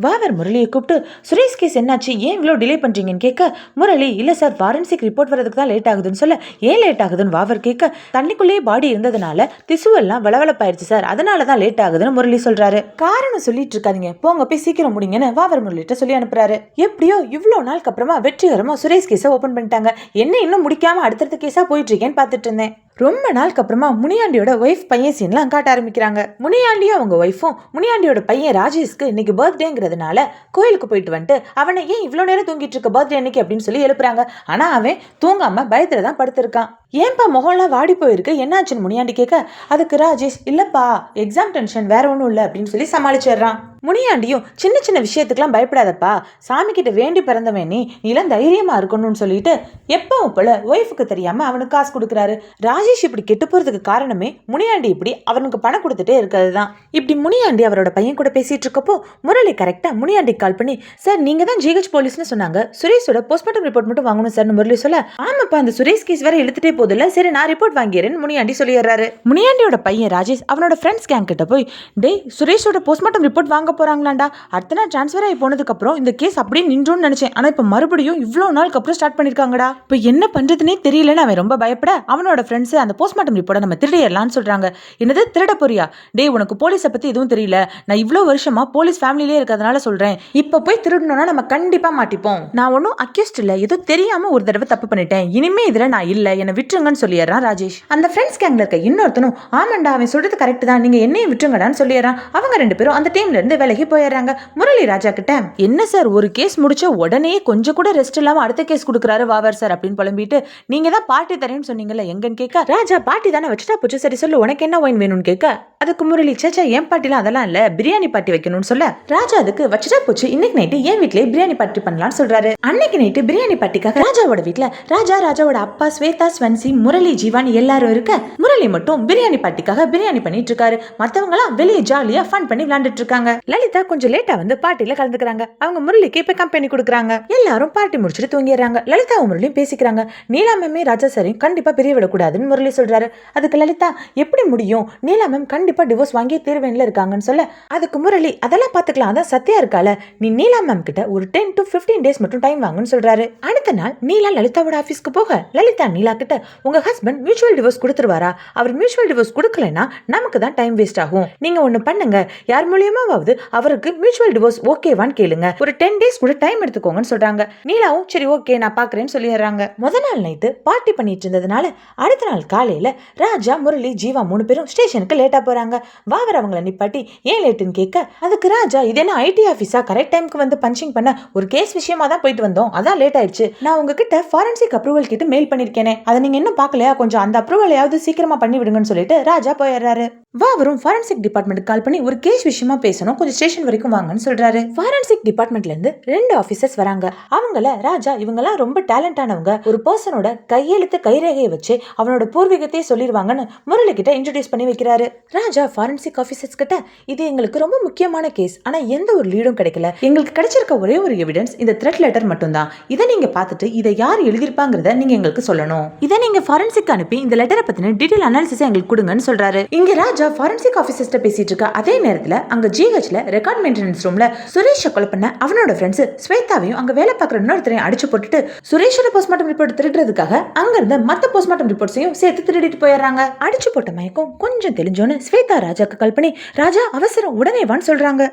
வாவர் முரளியை கூப்பிட்டு சுரேஷ் கேஸ் என்னாச்சு, ஏன் இவ்வளோ டிலே பண்றீங்கன்னு கேட்க, முரளி இல்ல சார் ஃபாரன்சிக் ரிப்போர்ட் வரதுக்கு தான் லேட் ஆகுதுன்னு சொல்ல, ஏன் லேட் ஆகுதுன்னு வாவர் கேட்க, தண்ணிக்குள்ளேயே பாடி இருந்ததுனால திசுவெல்லாம் வளவளப்பாயிருச்சு சார், அதனால தான் லேட் ஆகுதுன்னு முரளி சொல்றாரு. காரணம் சொல்லிட்டு இருக்காதீங்க, போங்க போய் சீக்கிரம் முடிங்கன்னு வாவர் முரளிட்ட சொல்லி அனுப்புறாரு. எப்படியோ இவ்வளோ நாளுக்கு அப்புறமா வெற்றிகரமா சுரேஷ் கேஸை ஓபன் பண்ணிட்டாங்க. என்ன இன்னும் முடிக்காம அடுத்தடுத்த கேஸா போயிட்டு இருக்கேன்னு பார்த்துட்டு இருந்தேன். ரொம்ப நாளுக்கு அப்புறமா முனியாண்டியோட ஒய்ஃப் பையன் சீன்லாம் காட்ட ஆரம்பிக்கிறாங்க. முனியாண்டியும் அவங்க ஒய்ஃபும் முனியாண்டியோட பையன் ராஜேஷ்க்கு இன்னைக்கு பர்த்டேங்கிறதுனால கோயிலுக்கு போயிட்டு வந்துட்டு அவனை ஏன் இவ்வளோ நேரம் தூங்கிட்டு இருக்க பர்த்டே அன்னைக்கு அப்படின்னு சொல்லி எழுப்புறாங்க. ஆனா அவன் தூங்காம பயத்துல தான் படுத்திருக்கான். ஏன்பா முகம்லாம் வாடி போயிருக்கு, என்னாச்சுன்னு முனியாண்டி கேட்க, அதுக்கு ராஜேஷ் இல்லப்பா எக்ஸாம் டென்ஷன் வேற ஒன்றும் இல்லை அப்படின்னு சொல்லி சமாளிச்சிடுறான். முனியாண்டியும் சின்ன சின்ன விஷயத்துக்குலாம் பயப்படாதப்பா, சாமி கிட்ட வேண்டி பிறந்தவன் நீலாம் தைரியமா இருக்கணும்னு சொல்லிட்டு எப்பவும் போல ஒய்ஃபுக்கு தெரியாம அவனுக்கு காசு கொடுக்குறாரு. ராஜேஷ் இப்படி கெட்டு போறதுக்கு காரணமே முனியாண்டி இப்படி அவனுக்கு பணம் கொடுத்துட்டே இருக்கிறது தான். இப்படி முனியாண்டி அவரோட பையன் கூட பேசிட்டு இருக்கப்போ முரளி கரெக்டா முனியாண்டி கால் பண்ணி, சார் நீங்க தான் ஜிஹெச் போலீஸ்னு சொன்னாங்க, சுரேஷோட போஸ்ட்மார்ட்டம் ரிப்போர்ட் மட்டும் வாங்கணும் சார் முரளி சொல்ல, ஆமாப்பா அந்த சுரேஷ் கேஸ் வேற எழுத்துட்டே போதில்ல, சரி நான் ரிப்போர்ட் வாங்கிறேன்னு முனியாண்டி சொல்லிடுறாரு. முனியாண்டியோட பையன் ராஜேஷ் அவனோட ஃப்ரெண்ட்ஸ் கேங் கிட்ட போய், டேய் சுரேஷோட போஸ்ட்மார்ட்டம் ரிப்போர்ட் வாங்க போறாங்களாண்டா, அடுத்த நாள் டிரான்ஸ்ஃபர் ஆகி போனதுக்கு அப்புறம் இந்த கேஸ் அப்படியே நின்றோன்னு நினைச்சேன், ஆனா இப்ப மறுபடியும் இவ்வளோ நாளுக்கு அப்புறம் ஸ்டார்ட் பண்ணிருக்காங்கடா, இப்ப என்ன பண்றதுனே தெரியலன்னு அவன் ரொம்ப பயப்பட அவனோட ஃப்ரெண்ட்ஸ் அந்த போஸ்ட்மார்ட்டம் ரிப்போர்ட்டை நம்ம திருடிடலாம்னு சொல்றாங்க. என்னது திருட போறியா, டேய் உனக்கு போலீஸை பத்தி எதுவும் தெரியல, நான் இவ்வளோ வருஷமா போலீஸ் ஃபேமிலிலே இருக்கிறதுனால சொல்றேன், இப்ப போய் திருடணும்னா நம்ம கண்டிப்பா மாட்டிப்போம், நான் ஒன்னும் அக்யூஸ்ட் இல்ல, ஏதோ தெரியாம ஒரு தடவை தப்பு பண்ணிட்டேன், இனிமே இதுல நான் இல்ல, என்ன விட்டுருங்கன்னு சொல்லிடுறான் ராஜேஷ். அந்த ஃப்ரெண்ட்ஸ் கேங்ல இருக்க இன்னொருத்தனும், ஆமாண்டா அவன் சொல்றது கரெக்ட் தான், நீங்க என்னையும் விட்டுருங்கடான்னு சொல்லிடுறான். அவங்க ரெண்டு பேரும் அந்த டீம்ல இருந்து விலகி போயிடுறாங்க. முரளி ராஜா கிட்ட, என்ன சார் ஒரு கேஸ் முடிச்ச உடனே கொஞ்சம் கூட ரெஸ்ட் இல்லாம அடுத்த கேஸ் கொடுக்குறாரு வாவர் சார் அப்படின்னு புலம்பிட்டு, நீங்க தான் பார்ட்டி தரேன்னு சொன்னீங்கல்ல எங்கன்னு கேட்க, ராஜா பார்ட்டி தானே வச்சுட்டா போச்சு, சரி சொல்லு உனக்கு என்ன ஒயின் வேணும்னு கேட்க, அதுக்கு முரளி சேச்சா என் பார்ட்டிலாம் அதெல்லாம் இல்ல, பிரியாணி பார்ட்டி வைக்கணும்னு சொல்ல, ராஜா அதுக்கு வச்சுட்டா போச்சு, இன்னைக்கு நைட்டு என் வீட்லயே பிரியாணி பார்ட்டி பண்ணலாம்னு சொல்றாரு. அன்னைக்கு நைட்டு பிரியாணி பார்ட்டிக்காக ராஜாவோட வீட்டுல ராஜாவோட அப்பா ஸ்வேதா ஸ்வன்சி முரளி ஜீவான் எல்லாரும் இருக்க, முரளி மட்டும் பிரியாணி பார்ட்டிக்காக பிரியாணி பண்ணிட்டு இருக்காரு. மத்தவங்க எல்லாம் வெளியே ஜாலியா ஃபன் பண்ணி விளையாண்டுட்டு இருக்காங்க. லலிதா கொஞ்சம் லேட்டா வந்து பார்ட்டில கலந்துக்கிறாங்க. அவங்க முரளிக்கு இப்ப கம்பெனி கொடுக்குறாங்க. எல்லாரும் பார்ட்டி முடிச்சுட்டு தூங்கிடுறாங்க. லலிதாவும் முரளியும் பேசிக்கிறாங்க. நீலா மேமே ராஜா சாரையும் கண்டிப்பா பிரிய விடக்கூடாதுன்னு முரளி சொல்றாரு. அதுக்கு லலிதா, எப்படி முடியும், நீலா மேம் கண்டிப்பா டிவோர்ஸ் வாங்கி தீர்வேன்ல இருக்காங்கன்னு சொல்ல, அதுக்கு முரளி அதெல்லாம் பாத்துக்கலாம், அதான் சத்யா இருக்கால, நீ நீலா மேம் கிட்ட ஒரு 10 to 15 days மட்டும் டைம் வாங்குன்னு சொல்றாரு. அடுத்த நாள் நீலா லலிதாவோட ஆபீஸ்க்கு போக, லலிதா நீலா கிட்ட, உங்க ஹஸ்பண்ட் மியூச்சுவல் டிவோர்ஸ் கொடுத்துருவாரா, அவர் மியூச்சுவல் டிவோர்ஸ் கொடுக்கலன்னா நமக்கு தான் டைம் வேஸ்ட் ஆகும், நீங்க ஒண்ணு பண்ணுங்க, யார் மூலியமாவது அவருக்கு மியூச்சுவல் டிவோர்ஸ் ஓகேவான்னு கேளுங்க, ஒரு 10 days கூட டைம் எடுத்துக்கோங்கன்னு சொல்றாங்க. நீலாவும் சரி ஓகே நான் பாக்குறேன்னு சொல்லிடுறாங்க. முத நாள் நைட்டு பார்ட்டி பண்ணிட்டு இருந்ததுனால அடுத்த நாள் காலையில ராஜா முரளி ஜீவா 3 பேரும் ஸ்டேஷனுக்கு லேட்டா போறாங்க. வாவர் அவங்களை நிப்பாட்டி ஏன் லேட்டுன்னு கேட்க, அதுக்கு ராஜா இது என்ன ஐடி ஆபீஸா, கரெக்ட் டைமுக்கு வந்து பஞ்சிங் பண்ண, ஒரு கேஸ் விஷயமா தான் போயிட்டு வந்தோம், அதான் லேட் ஆயிடுச்சு, நான் உங்ககிட்ட ஃபாரன்சிக் அப்ரூவல் கிட்ட மெயில் பண்ணிருக்கேனே, அதை நீங்க இன்னும் பார்க்கலையா, கொஞ்சம் அந்த அப்ரூவலையாவது சீக்கிரமா பண்ணி விடுங்கன்னு சொல்லிட்டு ராஜா போயிடுறாரு. வாவரும் ஃபாரன்சிக் டிபார்ட்மெண்ட் கால் பண்ணி ஒரு கேஸ் விஷயமா பேசணும், கொஞ்சம் ஸ்டேஷன் வரைக்கும் வாங்கன்னு சொல்றாரு. ஃபாரன்சிக் டிபார்ட்மெண்ட்ல இருந்து 2 ஆபீசர்ஸ் வராங்க. அவங்கள ராஜா இவங்கெல்லாம் ரொம்ப டேலண்டானவங்க, ஒரு பர்சனோட கையெழுத்து கைரேகையை வச்சு அவனோட பூர்வீகத்தையே சொல்லிடுவாங்கன்னு முரளி கிட்ட இன்ட்ரோடியூஸ் பண்ணி வைக்கிறாரு. ராஜா ஃபாரன்சிக் ஆபீசர்ஸ் கிட்ட, இது எங்களுக்கு ரொம்ப முக்கியமான கேஸ், ஆனா எந்த ஒரு லீடும் கிடைக்கல, எங்களுக்கு கிடைச்சிருக்க ஒரே ஒரு எவிடன்ஸ் இந்த த்ரெட் லெட்டர் மட்டும் தான், இதை நீங்க பார்த்துட்டு இதை யார் எழுதிருப்பாங்கிறத நீங்க எங்களுக்கு சொல்லணும், இதை நீங்க ஃபாரன்சிக் அனுப்பி இந்த லெட்டரை பத்தின டீடைல் அனாலிசிஸ் எங்களுக்கு கொடுங்கன்னு சொல்றாரு. இங்க ராஜா ஃபாரன்சிக் ஆபீசர்ஸ்ட பேசிட்டு இருக்க அதே நேரத்துல அங்க ஜிஹெச்ல ரெக்கார்ட் மெயின்டெனன்ஸ் ரூம்ல சுரேஷை கொலை பண்ண அவனோட ஃப்ரெண்ட்ஸ் ஸ்வேதாவையும் அங்க வேலை பார்க்குற இன்னொருத்தரையும் அடிச்சு போட்டுட்டு சுரேஷோட போஸ்ட்மார்ட்டம் ரிப்போர்ட் திருடுறதுக்காக அங்க இருந்த மத்த போஸ்ட்மார்ட்டம் ரிப்போர்ட்ஸையும் சேர்த்து திருடிட்டு போயிடுறாங்க. அடிச்சு போட்ட மயக்கம் கொஞ்சம் தெளிஞ்சோன்னு ஸ்வேதா ராஜாக்கு கால் பண்ணி, ராஜா அவசரம் உடனே வான்னு சொல்றாங்க.